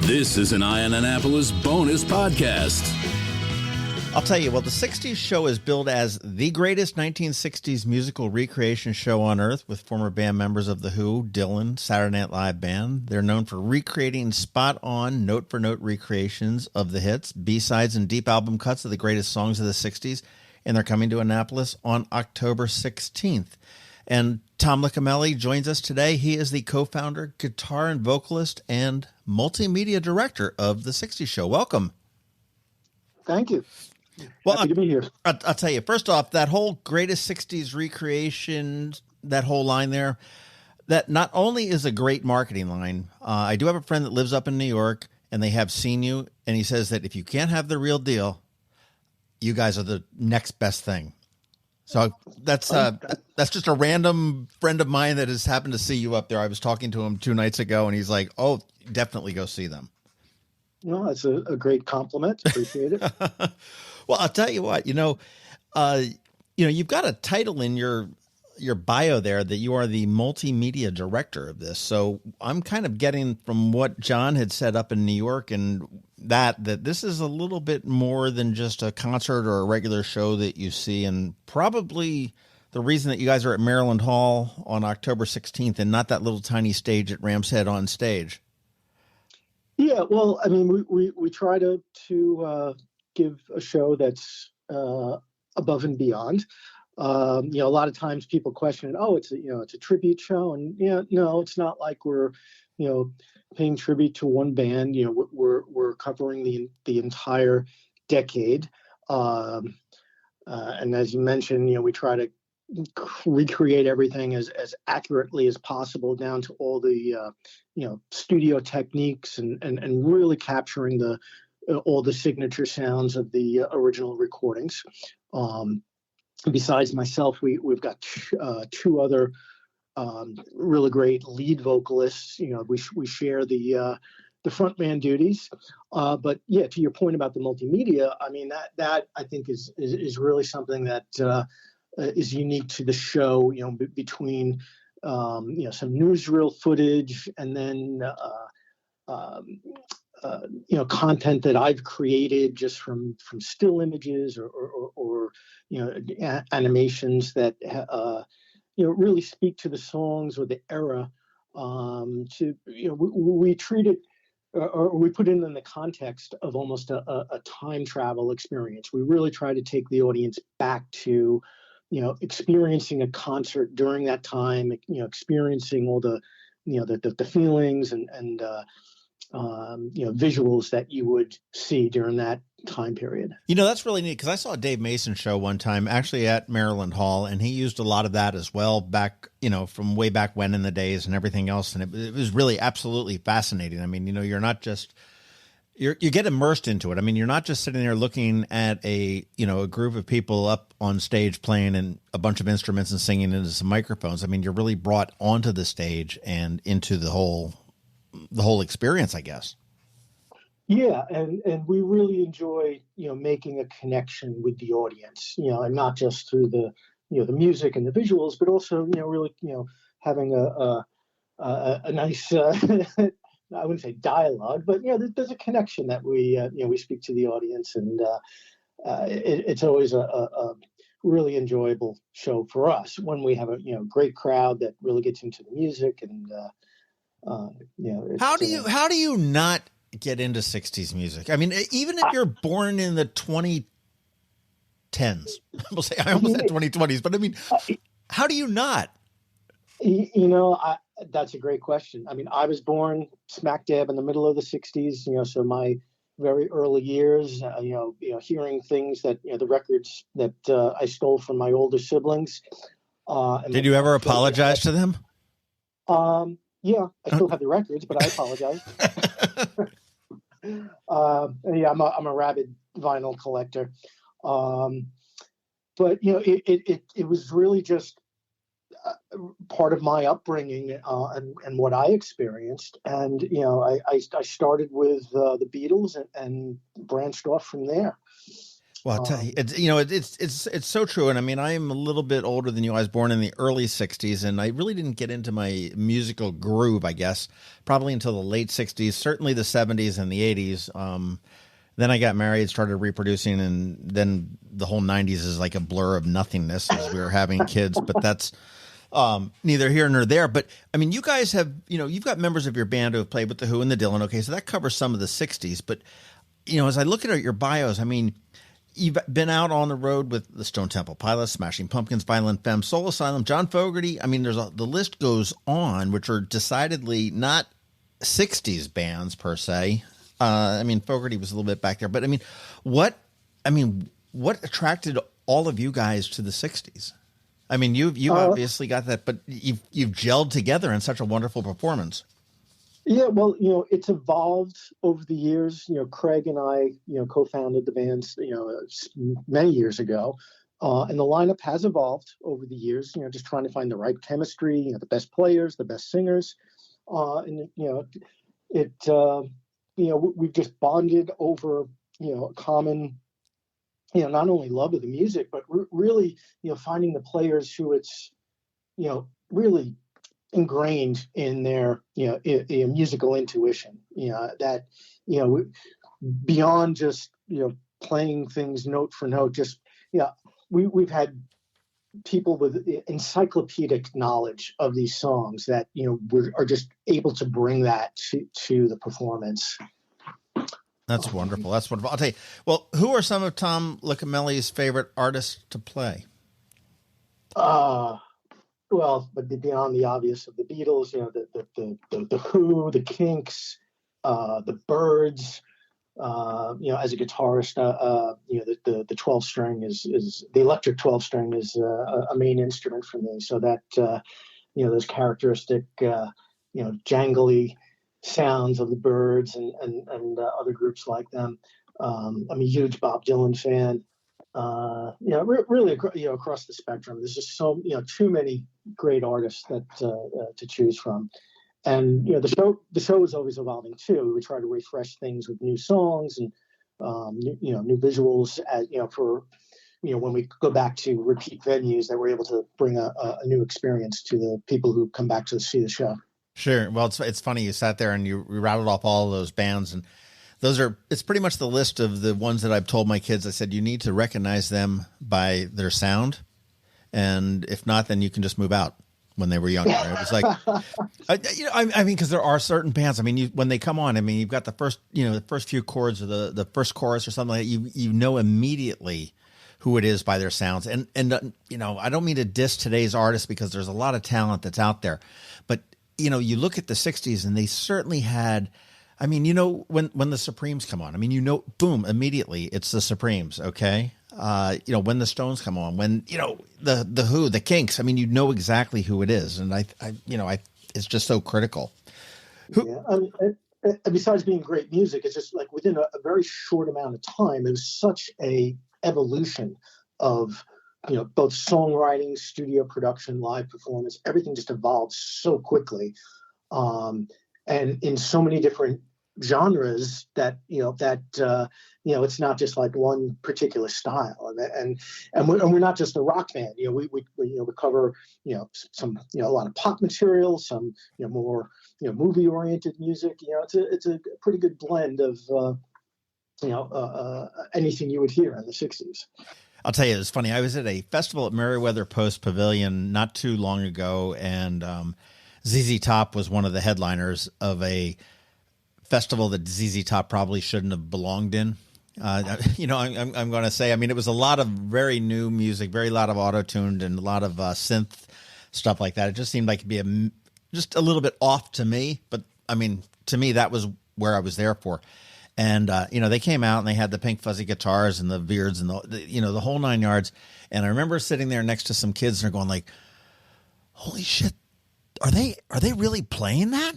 This is an Eye on Annapolis bonus podcast. I'll tell you, well, the 60s Show is billed as the greatest 1960s musical recreation show on earth, with former band members of The Who, Dylan, Saturday Night Live Band. They're known for recreating spot-on, note-for-note recreations of the hits, B-sides, and deep album cuts of the greatest songs of the 60s, and they're coming to Annapolis on October 16th. And Tom Licameli joins us today. He is the co-founder, guitar and vocalist, and multimedia director of the 60s Show. Welcome. Thank you. Well, happy to be here. I'll tell you, first off, that whole greatest 60s recreation, that whole line there, that not only is a great marketing line, I do have a friend that lives up in New York, and they have seen you, and he says that if you can't have the real deal, you guys are the next best thing. So that's just a random friend of mine that has happened to see you up there. I was talking to him 2 nights ago, and he's like, "Oh, definitely go see them." Well, that's a great compliment. Appreciate it. Well, I'll tell you what, you've got a title in your bio there that you are the multimedia director of this. So I'm kind of getting from what John had set up in New York and that this is a little bit more than just a concert or a regular show that you see. And probably the reason that you guys are at Maryland Hall on October 16th and not that little tiny stage at Ram's Head on stage. Yeah, well, I mean, we try to give a show that's above and beyond. A lot of times people question, it's a tribute show, and no, it's not like we're paying tribute to one band. We're covering the entire decade, and as you mentioned, we try to recreate everything as accurately as possible, down to all the studio techniques and really capturing all the signature sounds of the original recordings. Besides myself, we've got two other really great lead vocalists. We share the frontman duties. But yeah, to your point about the multimedia, I mean that I think is really something that is unique to the show. Between some newsreel footage and then content that I've created just from still images or animations that really speak to the songs or the era. We treat it or we put it in the context of almost a time travel experience. We really try to take the audience back to experiencing a concert during that time, experiencing all the feelings and visuals that you would see during that time period. That's really neat, because I saw a Dave Mason show one time actually at Maryland Hall, and he used a lot of that as well back, from way back when in the days and everything else. And it was really absolutely fascinating. I mean, you're not just, you get immersed into it. I mean, you're not just sitting there looking at a group of people up on stage playing and a bunch of instruments and singing into some microphones. I mean, you're really brought onto the stage and into the whole experience, I guess. Yeah, and we really enjoy making a connection with the audience, and not just through the the music and the visuals, but also really having a nice I wouldn't say dialogue, but there's a connection that we speak to the audience, and it's always a really enjoyable show for us when we have a great crowd that really gets into the music. And how do you not get into 60s music? I mean, even if you're born in the 2010s, we'll say, I almost said 2020s, but I mean, how do you not? That's a great question. I mean, I was born smack dab in the middle of the 60s, so my very early years, hearing things that, the records that I stole from my older siblings. Did you ever apologize to them? Yeah, I still have the records, but I apologize. I'm a rabid vinyl collector. But it was really just part of my upbringing and what I experienced. And I started with the Beatles and branched off from there. Well, I'll tell you, it's so true. And I mean, I am a little bit older than you. I was born in the early 60s, and I really didn't get into my musical groove, I guess, probably until the late 60s, certainly the 70s and the 80s. Then I got married, started reproducing, and then the whole 90s is like a blur of nothingness as we were having kids. But that's neither here nor there. But I mean, you guys have, you've got members of your band who have played with the Who and the Dylan. Okay, so that covers some of the 60s. But, as I look at your bios, I mean, you've been out on the road with the Stone Temple Pilots, Smashing Pumpkins, Violent Femmes, Soul Asylum, John Fogerty. I mean, the list goes on, which are decidedly not 60s bands per se. I mean, Fogerty was a little bit back there, but I mean, what attracted all of you guys to the 60s? I mean, you obviously got that, but you've gelled together in such a wonderful performance. Yeah, well, it's evolved over the years. Craig and I, co-founded the band, many years ago. And the lineup has evolved over the years, just trying to find the right chemistry, the best players, the best singers. And, we've just bonded over, a common, not only love of the music, but really, finding the players who it's, really ingrained in their musical intuition, that beyond just playing things note for note, just we've had people with encyclopedic knowledge of these songs that are just able to bring that to the performance. That's wonderful. I'll tell you. Well, who are some of Tom Licameli's favorite artists to play? Well, but beyond the obvious of the Beatles, the Who, the Kinks, the Byrds. As a guitarist, the 12-string is the electric 12-string is a main instrument for me. So that those characteristic jangly sounds of the Byrds and other groups like them. I'm a huge Bob Dylan fan. Really, across the spectrum. There's just too many great artists that to choose from, and the show is always evolving too. We try to refresh things with new songs and new visuals. For when we go back to repeat venues, that we're able to bring a new experience to the people who come back to see the show. Sure. Well, it's funny you sat there and you rattled off all of those bands, and it's pretty much the list of the ones that I've told my kids. I said, you need to recognize them by their sound. And if not, then you can just move out when they were younger. It was like, I mean, because there are certain bands. I mean, when they come on, I mean, you've got the first few chords of the first chorus or something like that. You know immediately who it is by their sounds. And I don't mean to diss today's artists because there's a lot of talent that's out there. But, you look at the 60s and they certainly had, I mean, when the Supremes come on, I mean, boom, immediately it's the Supremes. Okay. When the Stones come on, when, the Who, the Kinks, I mean, exactly who it is. And it's just so critical. And besides being great music, it's just like within a very short amount of time, it was such a evolution of, both songwriting, studio production, live performance, everything just evolved so quickly. And in so many different genres that it's not just like one particular style, and we're not just a rock band. We cover some a lot of pop material, some more movie oriented music. It's a pretty good blend of anything you would hear in the 60s. I'll tell you, it's funny. I was at a festival at Meriwether Post Pavilion not too long ago, and ZZ Top was one of the headliners of a festival that ZZ Top probably shouldn't have belonged in. I'm going to say, I mean, it was a lot of very new music, very lot of auto-tuned and a lot of synth stuff like that. It just seemed like it'd be just a little bit off to me. But I mean, to me, that was where I was there for. And, they came out and they had the pink fuzzy guitars and the beards and the whole nine yards. And I remember sitting there next to some kids and they're going like, holy shit, are they really playing that?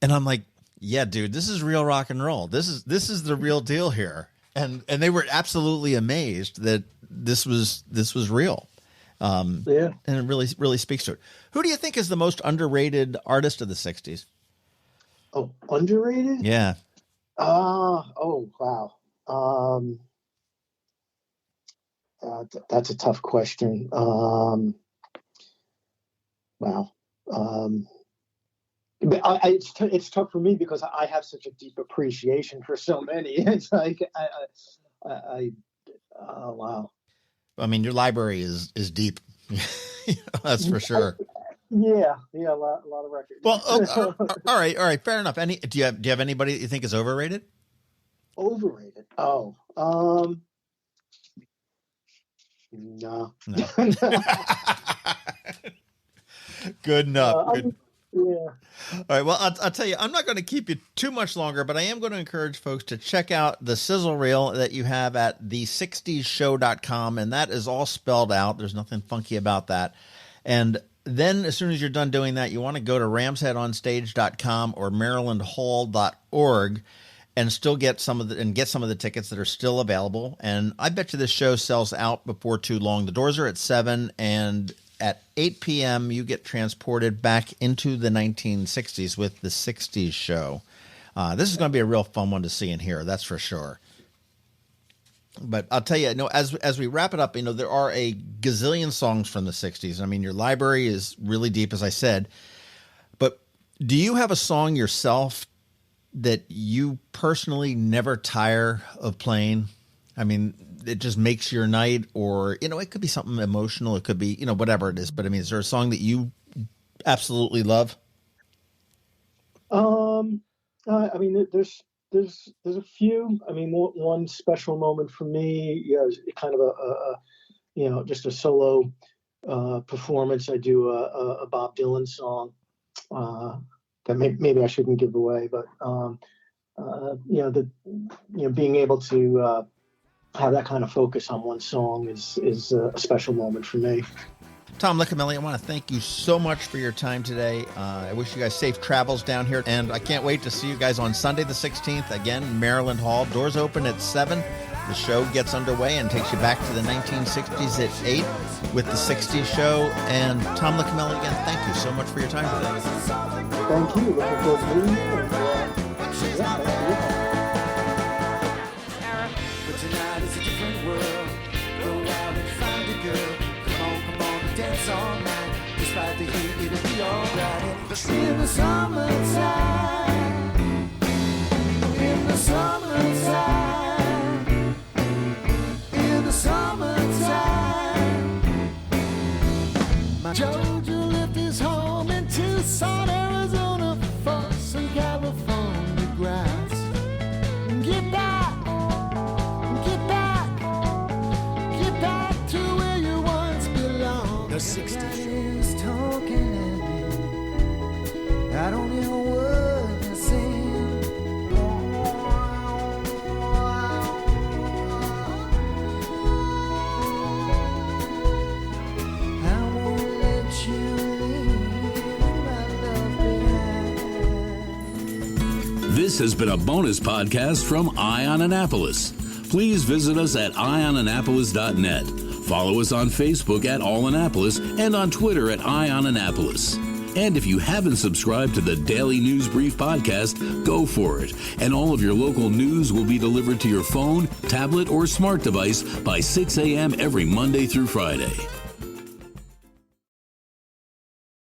And I'm like, yeah, dude, this is real rock and roll. This is the real deal here. And they were absolutely amazed that this was real. And it really, really speaks to it. Who do you think is the most underrated artist of the 60s? Oh, underrated? Yeah. Oh, wow. That's a tough question. Wow. It's tough for me because I have such a deep appreciation for so many. It's like wow. I mean, your library is deep. That's for sure. Yeah, a lot of records. Well, all right, fair enough. Do you have anybody that you think is overrated? Overrated? Oh, no. Good enough. Yeah. All right. Well, I'll tell you, I'm not going to keep you too much longer, but I am going to encourage folks to check out the sizzle reel that you have at the60show.com. And that is all spelled out. There's nothing funky about that. And then as soon as you're done doing that, you want to go to ramsheadonstage.com or marylandhall.org and still get some of the tickets that are still available. And I bet you this show sells out before too long. The doors are at 7, and at 8 p.m., you get transported back into the 1960s with the 60s show. This is going to be a real fun one to see and hear, that's for sure. But I'll tell you, as we wrap it up, there are a gazillion songs from the 60s. I mean, your library is really deep, as I said. But do you have a song yourself that you personally never tire of playing? I mean, it just makes your night, or, it could be something emotional. It could be, whatever it is. But I mean, is there a song that you absolutely love? I mean, there's a few. I mean, one special moment for me, is kind of a just a solo performance. I do a Bob Dylan song that maybe I shouldn't give away, but being able to have that kind of focus on one song is a special moment for me. Tom Licameli, I want to thank you so much for your time today. I wish you guys safe travels down here, and I can't wait to see you guys on Sunday the 16th, again, Maryland Hall. Doors open at 7. The show gets underway and takes you back to the 1960s at 8 with the 60s show. And Tom Licameli, again, thank you so much for your time today. Thank you. Looking forward to meeting you. But tonight is a different world. Go out and find a girl. Come on, dance all night. Despite the heat, it'll be alright. In the summertime, in the summertime, in the summertime. My Georgia left his home in Tucson, Arizona, for some California grass. Get back to where you once belonged. The 60s is talking at me. I don't hear a word they're saying. I won't let you leave my love behind. This has been a bonus podcast from Ion Annapolis. Please visit us at ionannapolis.net. Follow us on Facebook at All Annapolis and on Twitter at Ion Annapolis. And if you haven't subscribed to the Daily News Brief podcast, go for it. And all of your local news will be delivered to your phone, tablet, or smart device by 6 a.m. every Monday through Friday.